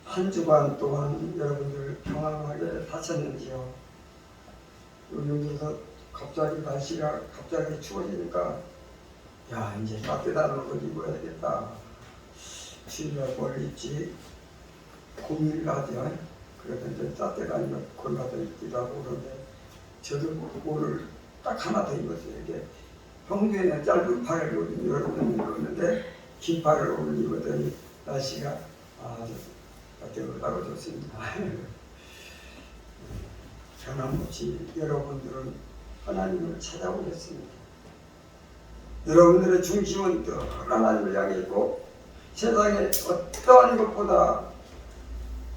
한 주간 동안 여러분들 평안하게 사셨는지요? 요즘 들어서 갑자기 날씨가 갑자기 추워지니까 야 이제 따뜻한 옷을 입어야겠다. 주일날 뭘 입지 고민을 하죠. 그래서 이제 따뜻한 옷 골라서 입기도 하고 그런데 저도 오늘 딱 하나 더 입었어요. 이게 평소에는 짧은 팔을 여러분이 입었는데 긴 팔을 오늘 입었더니 날씨가 아주 따뜻하고 좋습니다. 변함없이 여러분들은 하나님을 찾아오겠습니다. 여러분들의 중심은 늘 하나님을 향해 있고 세상에 어떠한 것보다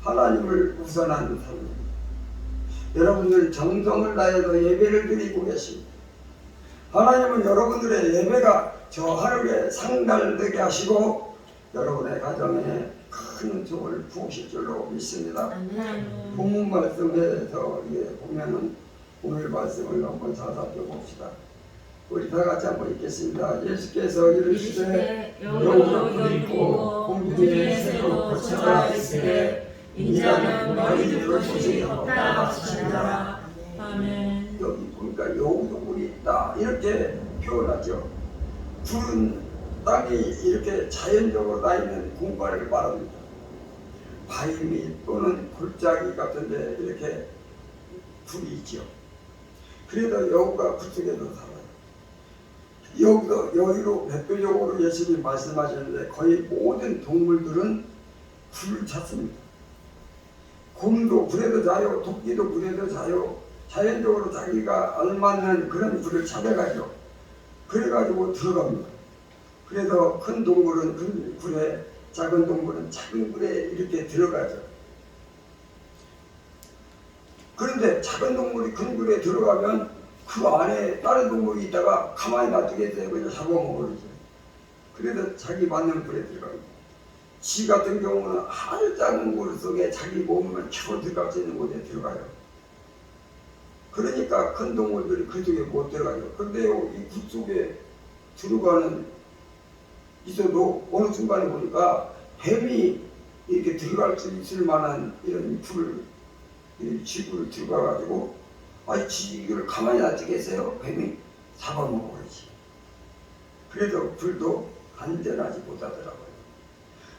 하나님을 우선하는 삶입니다. 여러분들 정성을 다해서 예배를 드리고 계십니다. 하나님은 여러분들의 예배가 저 하늘에 상달되게 하시고 여러분의 가정에 큰 복을 부으실 줄로 믿습니다. 본문 말씀에서 보면은 오늘 말씀을 한번 살펴봅시다. 우리 다 같이 한번 읽겠습니다. 예수께서 이르시되 여우도 부리고 공중에 새로 거처가 있으되 인자는 너희들로 소식이 없다 하시니라. 아멘. 여기 보니까 여우도 굴이 있다 이렇게 표현하죠. 굴은 땅이 이렇게 자연적으로 나 있는 공간을 말합니다. 바위 또는 골짜기 같은데 이렇게 굴이 있죠. 그래도 여우가 굴 속에도 살아요. 여기도 여의로 대표적으로 예수님이 말씀하셨는데 거의 모든 동물들은 굴을 찾습니다. 곰도 굴에도 자요, 토끼도 굴에도 자요. 자연적으로 자기가 알맞는 그런 굴을 찾아가죠. 그래가지고 들어갑니다. 그래서 큰 동물은 큰 굴에, 작은 동물은 작은 굴에 이렇게 들어가죠. 그런데 작은 동물이 큰 굴에 들어가면 그 안에 다른 동물이 있다가 가만히 놔두겠어요. 그냥 잡아먹어야죠. 그래서 자기 맞는 굴에 들어갑니다. 쥐 같은 경우는 아주 작은 굴 속에 자기 몸을 겨우 들어갈 수 있는 곳에 들어가요. 그러니까 큰 동물들이 그쪽에 못 들어가죠. 그런데요, 이 굴 속에 들어가는 있어도 어느 순간에 보니까 뱀이 이렇게 들어갈 수 있을 만한 이런 굴을, 쥐굴을 들어가가지고 아이 쥐를 가만히 놔두겠어요? 뱀이 잡아먹어야지. 그래도 굴도 안전하지 못하더라고요.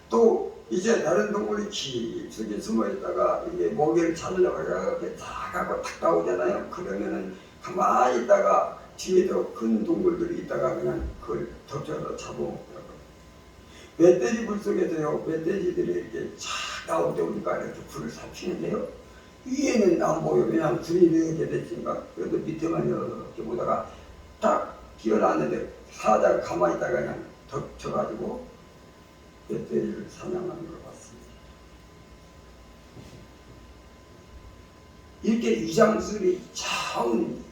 또 이제 다른 동물이 깊숙이 숨어있다가 이게 먹이를 찾으려고 이렇게 다 가고 탁 나오잖아요. 그러면은 가만히 있다가 뒤에도 큰 동물들이 있다가 그냥 그걸 덮쳐서 잡아먹더라고요. 멧돼지 굴 속에서요, 멧돼지들이 이렇게 쫙 나오다 보니까 이렇게 굴을 살피는데요. 위에는 안 보여. 그냥 굴이 이렇게 됐으니까. 그래도 밑에만 이렇게 보다가 딱 기어났는데 사자가 가만히 있다가 그냥 덮쳐가지고 멧돼지를 사냥하는 걸 봤습니다. 이렇게 위장술이 차운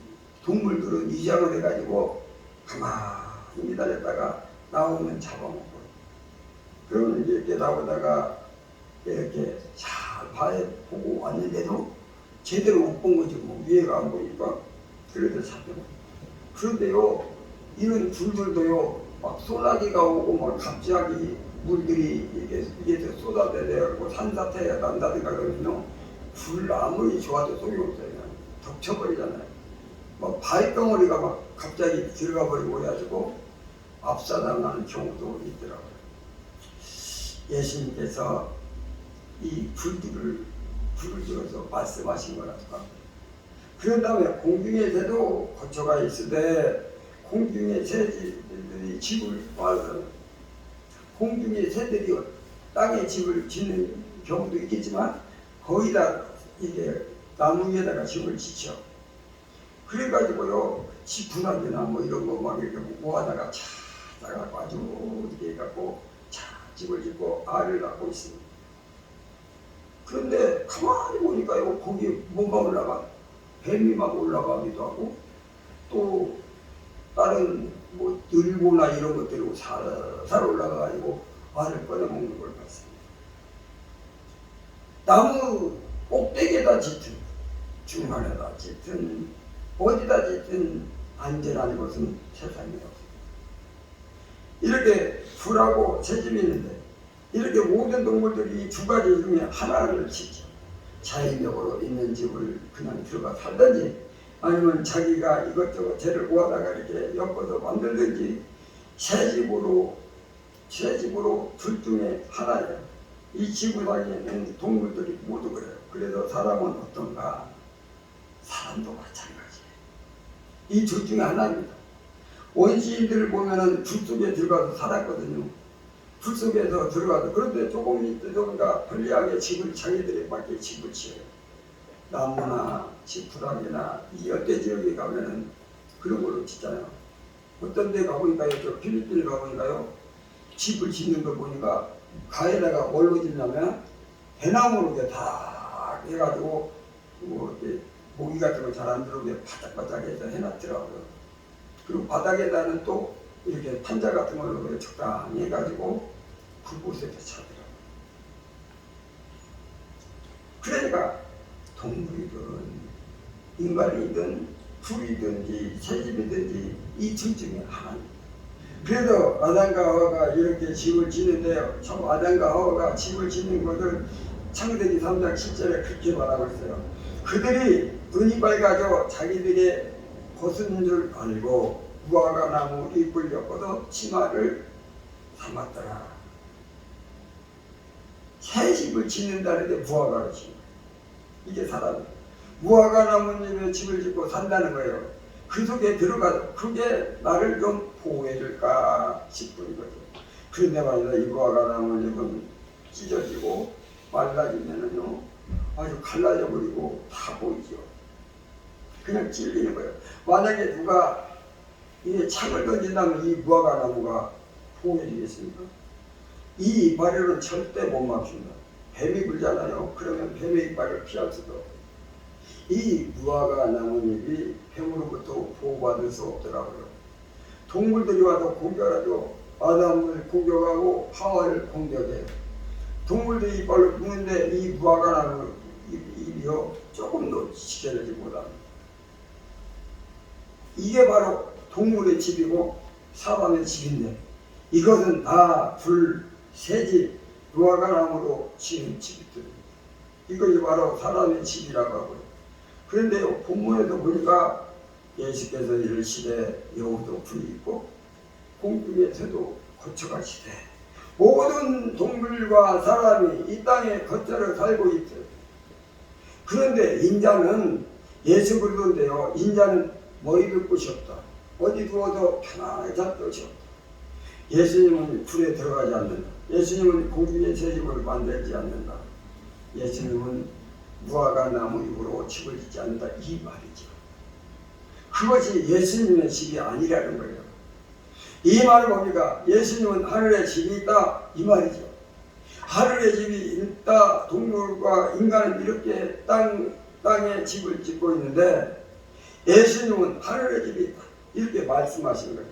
동물들은 위장을 해가지고 가만히 기다렸다가 나오면 잡아먹고 그러면 이렇게 나오다가 이렇게 잘 보고 왔는데도 제대로 못 본 거지 뭐 위에가 안 보니까 그래도 잡혀먹고. 그런데요 이런 굴들도요 막 소나기가 오고 막 갑자기 물들이 이게 쏟아내려고 산사태가 난다든가 그러면요 굴 아무리 좋아도 소용없어요. 그냥 덮쳐버리잖아요. 막 바위덩어리가 막 갑자기 들어가 버리고 해가지고 압사당하는 경우도 있더라고요. 예수님께서 이 굴을 들어서 말씀하신 거라든가. 그런 다음에 공중의 새도 거처가 있으되 공중의 새들이 집을 말하는 공중의 새들이 땅에 집을 짓는 경우도 있겠지만 거의 다 이게 나무 위에다가 집을 짓죠. 그래가지고요 집 분화기나 뭐 이런 거 막 이렇게 모아다가 찾아가고 아주 이렇게 해갖고 집을 짓고 알을 낳고 있습니다. 그런데 가만히 보니까요 거기 뭐가 올라가? 뱀이 막 올라가기도 하고 또 다른 뭐 들보나 이런 것들이 살살 올라가가지고 알을 꺼내먹는 걸 봤습니다. 나무 꼭대기에다 짙은 중간에다 짙은 어디다 짙은 안전한 곳은 세상에 없습니다. 이렇게 풀하고 새집이 있는데 이렇게 모든 동물들이 두 가지 중에 하나를 짓죠. 자연적으로 있는 집을 그냥 들어가 살든지 아니면 자기가 이것저것 재를 구하다가 이렇게 엮어서 만들든지 새 집으로 둘 중에 하나예요. 이 지구상에 있는 동물들이 모두 그래요. 그래서 사람은 어떤가? 사람도 마찬가지예요. 이 둘 중에 하나입니다. 원시인들을 보면은 불 속에 들어가서 살았거든요. 불 속에서 들어가서 그런데 조금 있다가 편리하게 집을 자기들이 밖에 집을 지어요. 나무나 지푸라기나 이 열대 지역에 가면은 그런 걸로 짓잖아요. 어떤 데 가보니까요, 저 필리핀에 가보니까요, 집을 짓는 거 보니까 가에다가 뭘로 짓냐면 대나무로 이렇게 다 해가지고 뭐 이렇게 모기 같은 거 잘 안 들어오게 바짝바짝 해서 해놨더라고요. 그리고 바닥에다는 또 이렇게 판자 같은 걸로 적당히 해가지고 그곳에서 자더라고요. 그러니까 동물이든 인간이든 풀이든지 새집이든지 이 둘 중에 하나입니다. 그래서 아담과 하와가 이렇게 집을 짓는데요. 참 아담과 하와가 집을 짓는 것을 창세기 3장 7절에 그렇게 말하고 있어요. 그들이 눈이 밝아져 자기들의 벗은 줄 알고 무화과 나무 잎을 엮어서 치마를 삼았더라. 새 집을 짓는다는 게 무화과를 짓는 거예요. 이게 사람이에요. 무화과 나무잎에 집을 짓고 산다는 거예요. 그 속에 들어가서 그게 나를 좀 보호해줄까 싶은 거죠. 그런데 말이야, 이 무화과 나무잎은 찢어지고 말라지면은요 아주 갈라져 버리고 다 보이죠. 그냥 찔리는 거예요. 만약에 누가 이게 창을 던진다면 이 무화과 나무가 보호해주겠습니까? 이 이파리로는 절대 못 막힌다. 뱀이 불잖아요. 그러면 뱀의 이빨을 피할 수도 없고. 이 무화과 나뭇잎이 뱀으로부터 보호받을 수 없더라고요. 동물들이 와도 공격하죠. 아담을 공격하고 하와를 공격해요. 동물들이 이빨을 푸는데 이 무화과 나뭇잎이요 조금도 지켜내지 못합니다. 이게 바로 동물의 집이고 사람의 집인데 이것은 다 불, 새집, 무화과 나무로 지은 집들입니다. 이것이 바로 사람의 집이라고 하고요. 그런데요, 본문에도 보니까 예수께서 이르시되 여우도 불이 있고 공중의 새도 거쳐가시되 모든 동물과 사람이 이 땅에 거처를 살고 있어요. 그런데 인자는 예수 그리스도인데요, 인자는 머리 둘 곳이 없다. 어디 두어도 편안하게 잘 곳이 없다. 예수님은 불에 들어가지 않는다. 예수님은 공중의 새 집을 만들지 않는다. 예수님은 무화과 나무 잎으로 집을 짓지 않는다. 이 말이죠. 그것이 예수님의 집이 아니라는 거예요. 이 말을 뭡니까? 예수님은 하늘에 집이 있다. 이 말이죠. 하늘에 집이 있다. 동물과 인간은 이렇게 땅에 집을 짓고 있는데 예수님은 하늘에 집이 있다. 이렇게 말씀하신 거예요.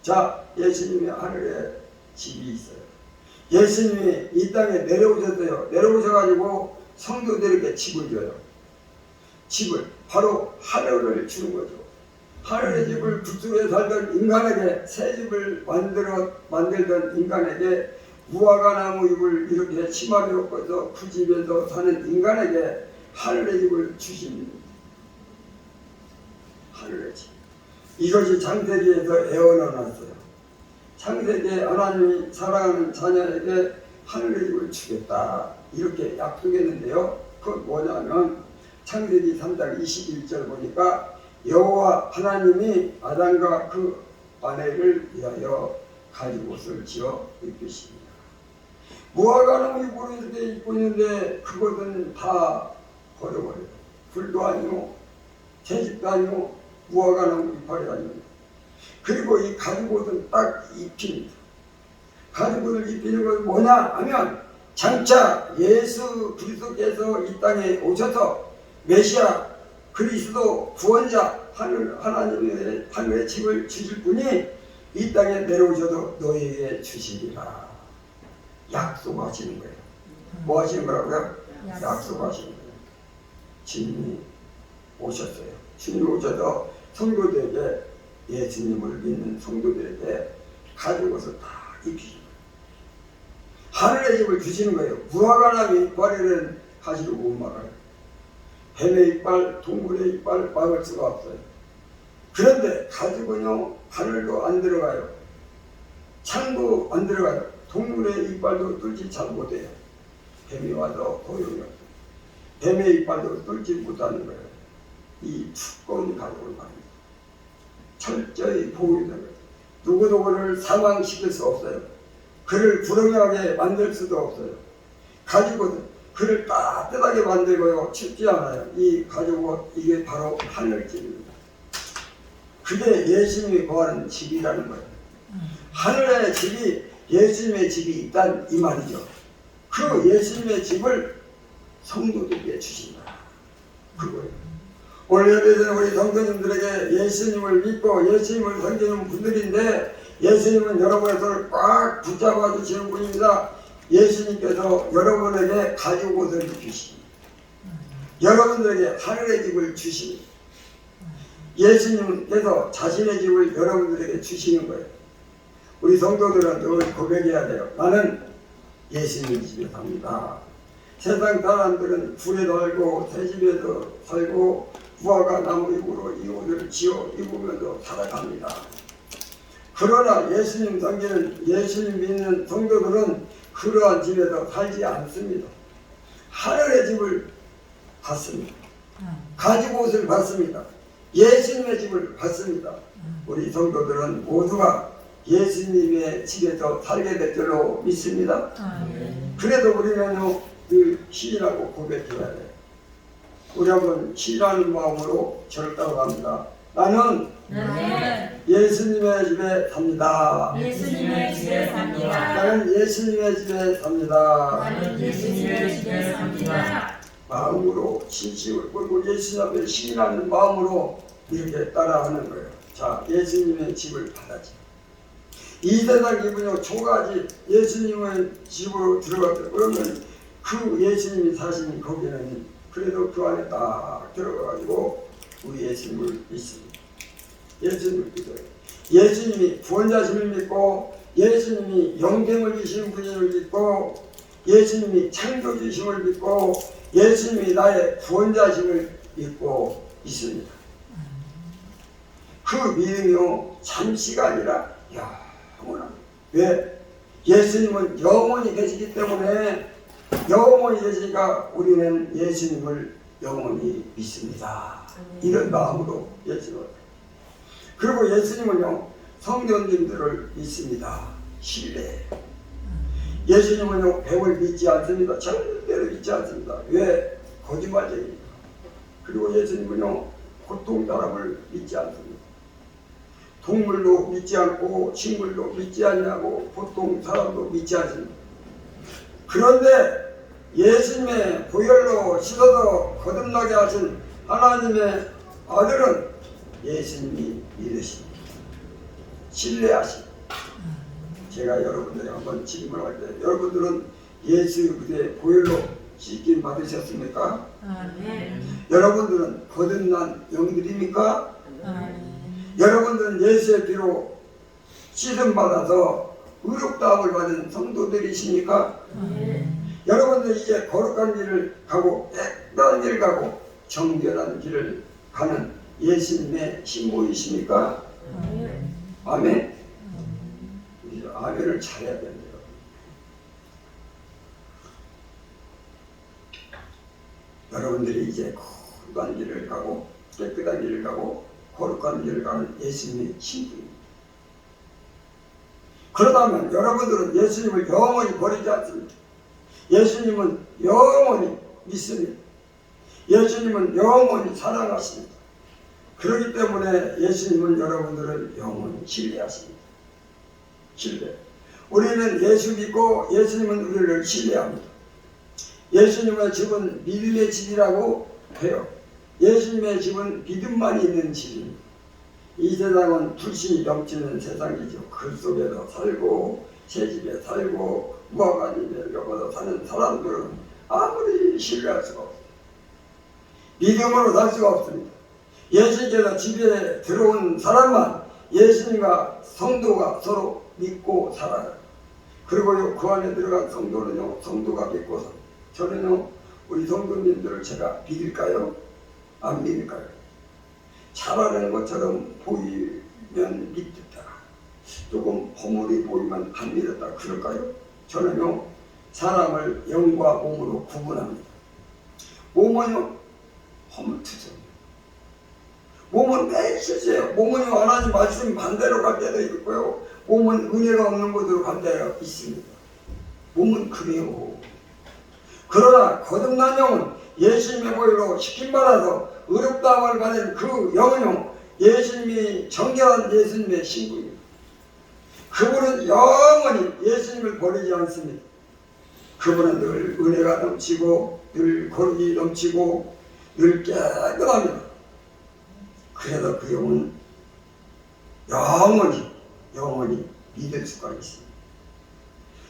자, 예수님이 하늘에 집이 있어요. 예수님이 이 땅에 내려오셨어요. 내려오셔가지고 성도들에게 집을 줘요. 집을 바로 하늘을 주는 거죠. 하늘의 집을 굴속에 살던 인간에게 새 집을 만들던 인간에게 무화과 나무 잎을 이렇게 치마로 엮어서 그 집에서 사는 인간에게 하늘의 집을 주십니다. 하늘의 집. 이것이 창세기에서 애원해놨어요. 창세기에 하나님이 사랑하는 자녀에게 하늘의 집을 주겠다. 이렇게 약속했는데요. 그건 뭐냐면 창세기 3장 21절 보니까 여호와 하나님이 아담과 그 아내를 위하여 가죽옷을 지어 입히십니다. 무화과 나무 잎으로 이렇게 입고 있는데 그것은 다 버려버려요. 불도 아니고 채집도 아니고 무화과 나무 이파리 아닙니다. 그리고 이 가죽옷은 딱 입힙니다. 가죽옷을 입히는 것은 뭐냐 하면 장차 예수 그리스도께서 이 땅에 오셔서 메시아 그리스도 구원자 하나님의 하늘의 집을 주실 분이 이 땅에 내려오셔도 너희에게 주시리라 약속하시는 거예요. 뭐 하시는 거라고요? 약속하시는 거예요. 주님이 오셨어요. 주님이 오셔서 성도들에게 예수님을 믿는 성도들에게 가지고서 다 입히시는 거예요. 하늘의 집을 주시는 거예요. 무화과나무 이빨에는 가지를 못 막아요. 뱀의 이빨, 동물의 이빨 막을 수가 없어요. 그런데 가지고는요, 하늘도 안 들어가요. 창도 안 들어가요. 동물의 이빨도 뚫지 잘 못해요. 뱀이 와도 소용이 없어요. 뱀의 이빨도 뚫지 못하는 거예요. 이 두꺼운 가죽을 말입니다. 철저히 보호되는 거예요. 누구누구를 사망시킬 수 없어요. 그를 불행하게 만들 수도 없어요. 가지고는 그를 따뜻하게 만들고요, 춥지 않아요. 이 가지고 이게 바로 하늘집입니다. 그게 예수님이 거하는 집이라는 거예요. 하늘의 집이 예수님의 집이 있단 이 말이죠. 그 예수님의 집을 성도들에게 주신다. 그거예요. 오늘 예배드리는 우리 성도님들에게 예수님을 믿고 예수님을 섬기는 분들인데, 예수님은 여러분의 손을 꽉 붙잡아 주시는 분입니다. 예수님께서 여러분에게 가죽 옷을 입히시니, 여러분들에게 하늘의 집을 주시니, 예수님께서 자신의 집을 여러분들에게 주시는 거예요. 우리 성도들은 늘 고백해야 돼요. 나는 예수님 집에 삽니다. 세상 사람들은 불에 살고 새집에서 살고 무화과 나무 잎으로 이 옷을 지어 입으면서 살아갑니다. 그러나 예수님 섬기는, 예수님 믿는 성도들은 그러한 집에서 살지 않습니다. 하늘의 집을 받습니다. 가지고 옷을 받습니다. 예수님의 집을 받습니다. 우리 성도들은 모두가 예수님의 집에서 살게 될 줄로 믿습니다. 그래도 우리는요, 늘 시인하고 고백해야 돼요. 우리 한번 시인하는 마음으로 저를 따라갑니다. 나는 예수님의 집에 삽니다. 예수님의 집에 삽니다. 나는 예수님의 집에 삽니다. 나는 예수님의 집에 삽니다. 마음으로 진심을 걸고 예수님 앞에 시인하는 마음으로 이렇게 따라하는 거예요. 자, 예수님의 집을 받아지. 이 세상 기분이 초가지 예수님의 집으로 들어갔어요. 그러면 그 예수님이 사시는 거기는 그래도 그 안에 딱 들어가가지고 우리 예수님을 믿습니다. 예수님을 믿어요. 예수님이 구원자심을 믿고, 예수님이 영생을 주시는 분임을 믿고, 예수님이 창조주심을 믿고, 예수님이 나의 구원자심을 믿고 있습니다. 그 믿음이요, 잠시가 아니라 영원합니다. 왜? 예수님은 영원히 계시기 때문에, 영원히 계시니까 우리는 예수님을 영원히 믿습니다. 이런 마음으로 예수님을. 그리고 예수님은요, 성도님들을 믿습니다. 신뢰. 예수님은요, 뱀을 믿지 않습니다. 절대로 믿지 않습니다. 왜? 거짓말쟁이니까. 그리고 예수님은요, 고통 사람을 믿지 않습니다. 동물도 믿지 않고 식물도 믿지 않냐고 보통 사람도 믿지 않습니다. 그런데 예수님의 보혈로 씻어서 거듭나게 하신 하나님의 아들은 예수님이 믿으십니다. 신뢰하십니다. 제가 여러분들이 한번 질문할 때, 여러분들은 예수 그리스도의 보혈로 씻김 받으셨습니까? 여러분들은 거듭난 영들입니까? 여러분들은 예수의 피로 씻음 받아서 의롭다함을 받은 성도들이십니까? 여러분들 이제 거룩한 길을 가고 깨끗한 길을 가고 정결한 길을 가는 예수님의 신부이십니까? 아멘. 이제 아멘을 잘해야 됩니다. 여러분들이 이제 거룩한 길을 가고 깨끗한 길을 가고 거룩한 길을 가는 예수님의 신부입니다. 그렇다면 여러분들은 예수님을 영원히 버리지 않습니다. 예수님은 영원히 믿습니다. 예수님은 영원히 사랑하십니다. 그렇기 때문에 예수님은 여러분들을 영원히 신뢰하십니다. 신뢰. 우리는 예수 믿고 예수님은 우리를 신뢰합니다. 예수님의 집은 믿음의 집이라고 해요. 예수님의 집은 믿음만 있는 집입니다. 이 세상은 불신이 넘치는 세상이죠. 그 속에서 살고 새집에 살고 무화과집에 엮어서 사는 사람들은 아무리 신뢰할 수가 없습니다. 믿음으로 살 수가 없습니다. 예수님께서 집에 들어온 사람만 예수님과 성도가 서로 믿고 살아요. 그리고요, 그 안에 들어간 성도는요, 성도가 믿고 저는요, 우리 성도님들을 제가 믿을까요? 안 믿을까요? 잘하는 것처럼 보이면 믿겠다. 조금 허물이 보이면 안 믿었다. 그럴까요? 저는요, 사람을 영과 몸으로 구분합니다. 몸은요, 허물투성이에요. 몸은 매일 실수해요. 몸은요, 하나님 말씀 반대로 갈 때도 있고요. 몸은 은혜가 없는 곳으로 갈 때가 있습니다. 몸은 그래요. 그러나 거듭난 영은 예수님의 보혈로 시킴받아서 의롭다함을 받은 그 영은요, 예수님이 정결한 예수님의 신부입니다. 그분은 영원히 예수님을 버리지 않습니다. 그분은 늘 은혜가 넘치고 늘 거룩이 넘치고 늘 깨끗합니다. 그래서 그 영은 영원히 믿을 수가 있습니다.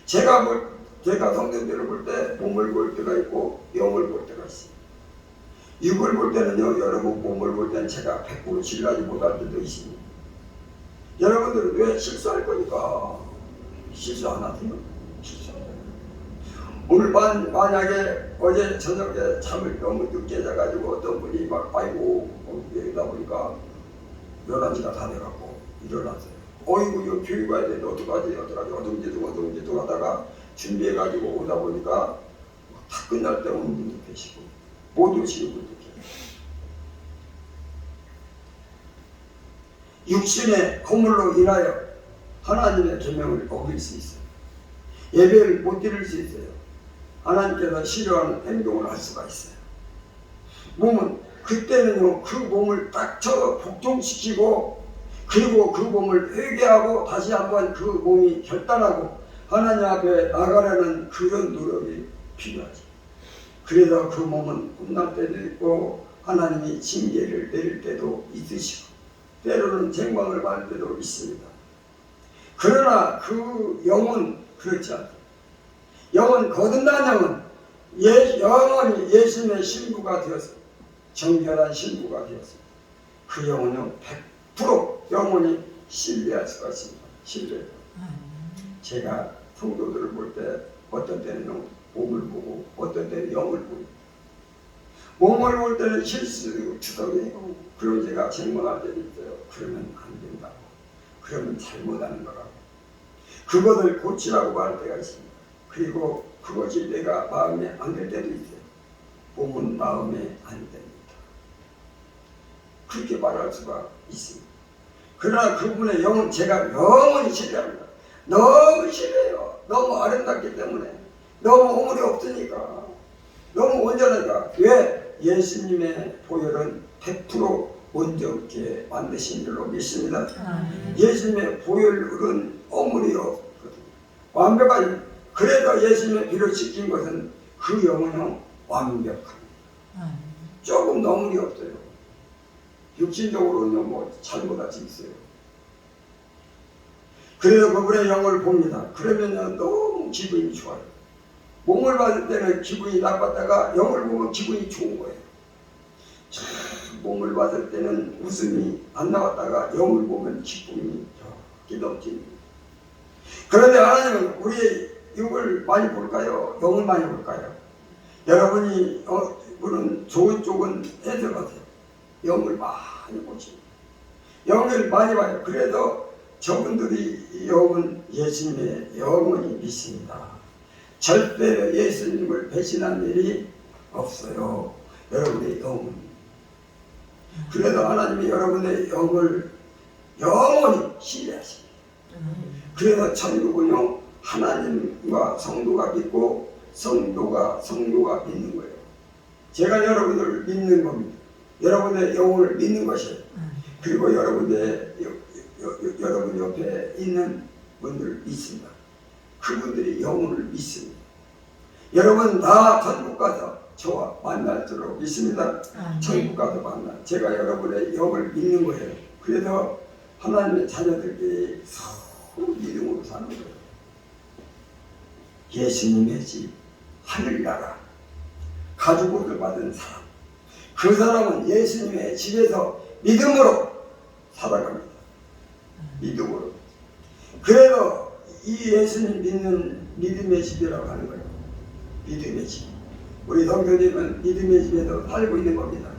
제가 성도들을 볼 때 몸을 볼 때가 있고 영을 볼 때가 있습니다. 육을 볼 때는요, 여러분 몸을 볼 때는 제가 100% 신뢰하지 못할 때도 있습니다. 여러분들은 왜 실수할 거니까 실수 안 하세요? 실수하세요. 오늘 만약에 어제 저녁에 잠을 너무 늦게 자가지고 어떤 분이 막 아이고 여기다 보니까 11시가 다 돼갖고 일어났어요. 어이구 이거 교육 가야 되는데 어떡하지 어둠지둥 하다가 준비해가지고 오다 보니까 다 끝날 때 오는 분도 계시고 못 오시는 분도 계시고 육신의 허물로 인하여 하나님의 계명을 어길 수 있어요. 예배를 못 드릴 수 있어요. 하나님께서 싫어하는 행동을 할 수가 있어요. 몸은 그때는요, 그 몸을 딱 쳐서 복종시키고 그리고 그 몸을 회개하고 다시 한번 그 몸이 결단하고 하나님 앞에 나가려는 그런 노력이 필요하지. 그래서 그 몸은 혼날 때도 있고 하나님이 징계를 내릴 때도 있으시고 때로는 쟁방을 받을 때도 있습니다. 그러나 그 영은 그렇지 않다. 영은 거듭난 영은 영원히 예수님의 신부가 되었습니다. 정결한 신부가 되었습니다. 그 영은요 100% 영원히 신뢰할 수가 있습니다. 신뢰. 제가 성도들을 볼 때 어떤 때는 몸을 보고 어떤 때는 영을 보고 몸을 볼 때는 실수 추덕이고 그리고 제가 책망할 때도 있어요. 그러면 안 된다고. 그러면 잘못하는 거라고. 그것을 고치라고 말 때가 있습니다. 그리고 그것이 내가 마음에 안 들 때도 있어요. 몸은 마음에 안 됩니다. 그렇게 말할 수가 있습니다. 그러나 그분의 영은 제가 영원히 신뢰합니다. 너무 신뢰해요. 너무 아름답기 때문에. 너무 허물이 없으니까. 너무 온전하니까. 왜? 예수님의 보혈은 100% 온전케 만드신 줄로 믿습니다. 예수님의 보혈은 허물이 없거든요. 완벽하지. 그래서 예수님의 피를 씻긴 것은 그 영은 완벽합니다. 조금 너무리 없어요. 육신적으로는 뭐 잘못할 수 있어요. 그래서 그분의 영을 봅니다. 그러면 너무 기분이 좋아요. 몸을 받을 때는 기분이 나빴다가 영을 보면 기분이 좋은 거예요. 몸을 받을 때는 웃음이 안 나왔다가 영을 보면 기쁨이 넘칩니다. 그런데 하나님은 우리의 육을 많이 볼까요? 영을 많이 볼까요? 여러분이 물은 좋은 쪽은 해석하세요. 영을 많이 보십니다. 영을 많이 봐요. 그래서 저분들이 영은 예수님의 영원히 믿습니다. 절대로 예수님을 배신한 일이 없어요. 여러분의 영은. 그래서 하나님이 여러분의 영을 영원히 신뢰하십니다. 그래서 천국은요 하나님과 성도가 믿고 성도가 믿는 거예요. 제가 여러분을 믿는 겁니다. 여러분의 영혼을 믿는 것이에요. 그리고 여러분 옆에 있는 분들 믿습니다. 그분들이 영혼을 믿습니다. 여러분 다 천국 가서 저와 만날 줄로 믿습니다. 천국 가서 만나. 제가 여러분의 영을 믿는 거예요. 그래서 하나님의 자녀들끼리 서로 믿음으로 사는 거예요. 예수님의 집 하늘나라 가죽옷을 받은 사람, 그 사람은 예수님의 집에서 믿음으로 살아갑니다. 믿음으로. 그래서 이 예수님 믿는 믿음의 집이라고 하는 거예요. 믿음의 집. 우리 성도님은 믿음의 집에서 살고 있는 겁니다.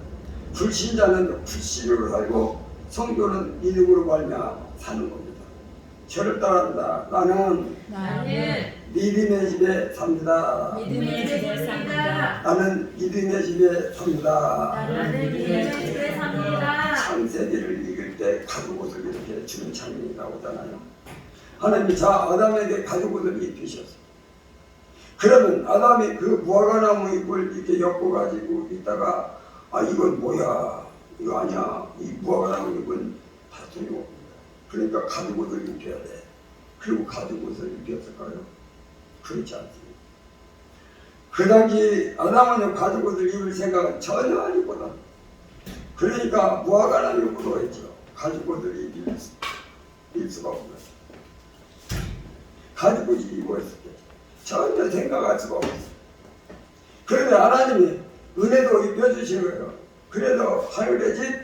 불신자는 불신으로 살고 성도는 믿음으로 말미암아 사는 겁니다. 저를 따라한다. 나는 믿음의 집에 삽니다. 믿음의 집에 삽니다. 나는 믿음의 집에 삽니다. 나는 믿음의 집에 삽니다. 창세기를 읽을 때 가죽옷을 이렇게 주는 장면이 나오잖아요. 하나님이 아담에게 가죽옷을 입히셨어요. 그러면 아담이 그 무화과나무 잎을 이렇게 엮어가지고 있다가 이건 뭐야? 이거 아니야. 이 무화과나무 잎은 다 소용없습니다. 그러니까 가죽옷을 입혀야 돼. 그리고 가죽옷을 입혔을까요? 그렇지 않습니다. 그 당시 아담은 가죽옷을 입을 생각은 전혀 아니거든. 그러니까 무화과나무 잎으로 했죠. 가죽옷을 입을 수가 없는 거예요. 가죽옷이 입었을 때 전혀 생각할 수가 없어요. 그런데 하나님이 은혜도 입혀주신 거예요. 그래도 하늘의 집,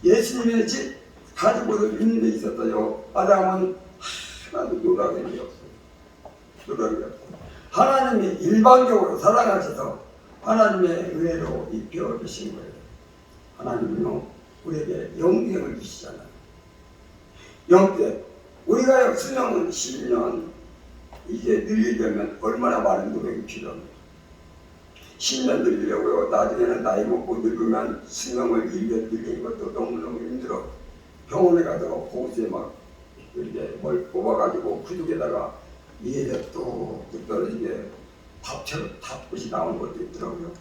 예수님의 집, 가죽옷을 입는 데 있었어요. 아담은 하나도 노력이 없어요. 노력이 없어요. 하나님이 일방적으로 사랑하셔서 하나님의 은혜로 입혀주신 거예요. 하나님은요, 우리에게 영생을 주시잖아요. 영생. 우리가 수명은 10년, 이제 늘리려면 얼마나 많은 노력이 필요합니까? 10년 늘리려고요. 나중에는 나이 먹고 늙으면 수명을 1년 늘리는 것도 너무너무 힘들어. 병원에 가서 호수에 막 이렇게 뭘 뽑아가지고 구둑에다가 위에서 뚝뚝 떨어지게 밥처럼 탑끝이 나오는 것도 있더라고요.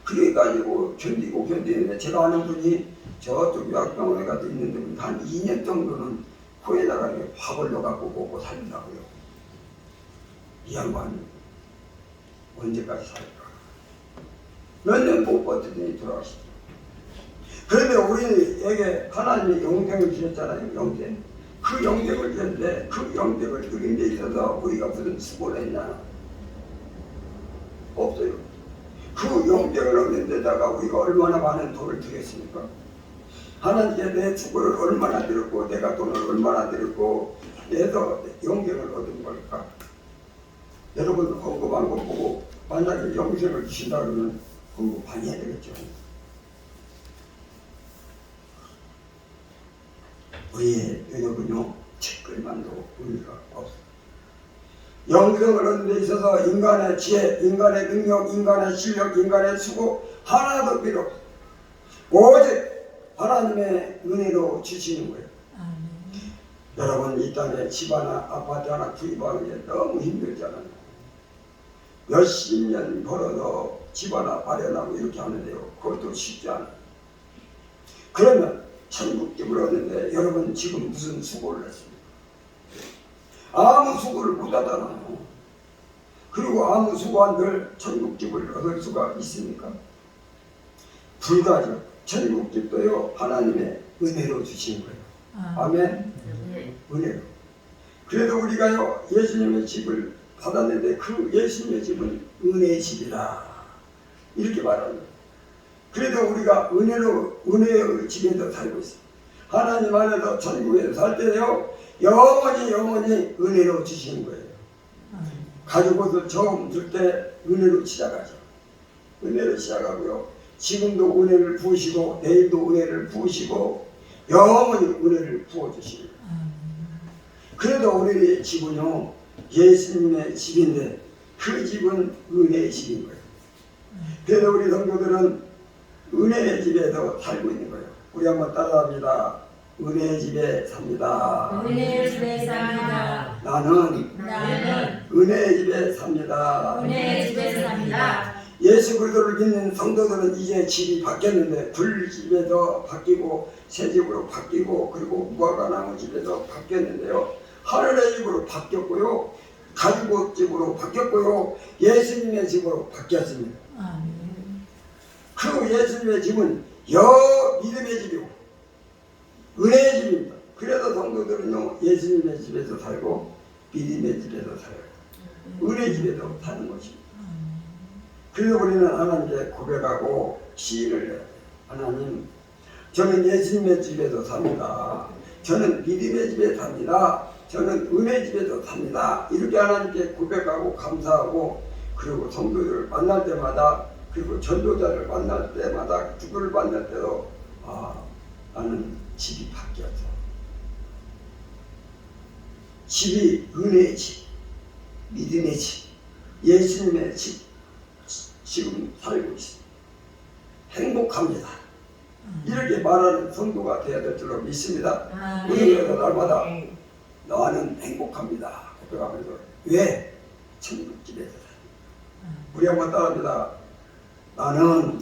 그래 가지고 견디는데 제가 아는 분이 저쪽 요양병원에 가서 있는데 한 2년 정도는 코에다가 밥을 넣어갖고 먹고 살린다고요. 이 양반이 언제까지 살까? 몇 년 못 버티더니 돌아가시죠. 그런데 우리에게 하나님이 영생을 주셨잖아요. 영생. 그 영생을 주셨는데 그 영생을 누린 데 있어서 우리가 무슨 수고를 했냐? 없어요. 그 영생을 얻는 데다가 우리가 얼마나 많은 돈을 들였습니까? 하나님께 내 수고를 얼마나 들었고 내가 돈을 얼마나 들었고 내서 영생을 얻은 걸까? 여러분 헌금한 거 보고 만약에 영생을 주신다 그러면 헌금 많이 해야 되겠죠. 우리의 여러분요 책글만도 의미가 없어요. 영생을 얻는 데 있어서 인간의 지혜, 인간의 능력, 인간의 실력, 인간의 수고 하나도 필요 없어요. 오직 하나님의 은혜로 주시는 거예요. 여러분 이 땅에 집 하나 아파트 하나 구입하는 게 너무 힘들잖아요. 몇십 년 벌어서 집 하나 마련하고 이렇게 하는데요. 그것도 쉽지 않아요. 그러면 천국집을 얻는데 여러분 지금 무슨 수고를 했습니까? 아무 수고를 못 하잖아요. 그리고 아무 수고 한들 천국집을 얻을 수가 있습니까? 불가죠. 천국집도요 하나님의 은혜로 주신 거예요. 아멘. 은혜로. 그래도 우리가요 예수님의 집을 받았는데 그 예수님의 집은 은혜의 집이라 이렇게 말합니다. 그래도 우리가 은혜의 집에서 살고 있어요. 하나님 안에서 천국에서 살 때요 영원히 은혜로 주시는 거예요. 가죽옷을 처음 줄 때 은혜로 시작하죠. 은혜로 시작하고요. 지금도 은혜를 부으시고 내일도 은혜를 부으시고 영원히 은혜를 부어주시는 거예요. 그래도 우리의 집은요 예수님의 집인데 그 집은 은혜의 집인 거예요. 그래도 우리 성도들은 은혜의 집에서 살고 있는 거예요. 우리 한번 따라합니다. 은혜의 집에 삽니다. 은혜의 집에 삽니다. 나는 은혜의 집에 삽니다. 은혜의 집에 삽니다. 예수 그리스도를 믿는 성도들은 이제 집이 바뀌었는데 불집에서 바뀌고 새 집으로 바뀌고 그리고 무화과나무 집에서 바뀌었는데요. 하늘의 집으로 바뀌었고요. 가죽옷 집으로 바뀌었고요. 예수님의 집으로 바뀌었습니다. 그 예수님의 집은 믿음의 집이고 은혜의 집입니다. 그래서 성도들은요 예수님의 집에서 살고 믿음의 집에서 살아요. 은혜의 집에서 사는 것입니다. 그래서 우리는 하나님께 고백하고 시인을 해요. 하나님, 저는 예수님의 집에서 삽니다. 저는 믿음의 집에 삽니다. 저는 은혜 집에서 삽니다. 이렇게 하나님께 고백하고 감사하고 그리고 성도들을 만날 때마다 그리고 전도자를 만날 때마다 누구를 만날 때도 나는 집이 바뀌었어. 집이 은혜의 집, 믿음의 집, 예수님의 집 지금 살고 있습니다. 행복합니다. 이렇게 말하는 성도가 되어야 될 줄로 믿습니다. 우리가 날마다 나는 행복합니다. 고백하면서 왜? 천국집에서 우리 한번 따라합니다. 나는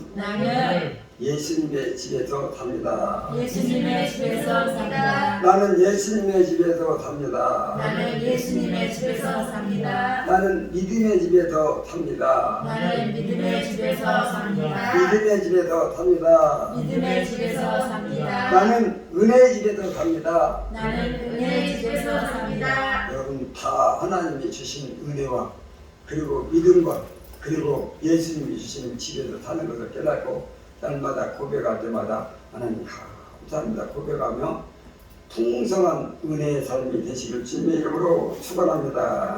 예수님의 집에서 삽니다. 예수님의 집에서 삽니다. 나는 예수님의 집에서 삽니다. 나는 예수님의 집에서 삽니다. 나는 믿음의 집에서 삽니다. 나는 믿음의 집에서 삽니다. 믿음의 집에서 삽니다. 믿음의 집에서 삽니다. 나는 은혜의 집에서 삽니다. 나는 은혜의 집에서 삽니다. 여러분 다 하나님이 주신 은혜와 그리고 믿음과 그리고 예수님이 주시는 집에서 사는 것을 깨닫고 날마다 고백할 때마다 하나님 감사합니다 고백하며 풍성한 은혜의 삶이 되시길 주님의 이름으로 축원합니다.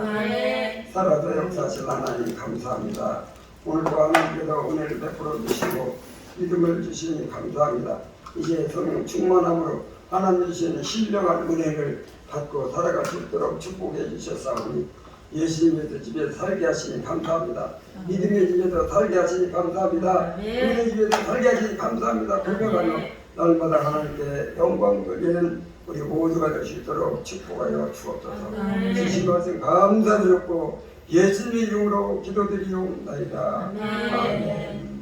살아서 역사하신 하나님 감사합니다. 오늘도 하나님께서 은혜를 베풀어 주시고 믿음을 주시니 감사합니다. 이제 성령 충만함으로 하나님 주시는 신령한 은혜를 받고 살아갈 수 있도록 축복해 주셨사오니 예수님의 집에 살게 하시니 감사합니다. 믿음의 집에서 살게 하시니 감사합니다. 은혜의 집에서 살게 하시니 감사합니다. 고백하며 날마다 하나님께 영광 돌리는 우리 모두가 될 수 있도록 축복하여 주옵소서. 주신 것은 감사드렸고 예수님의 이름으로 기도드리옵나이다. 아멘.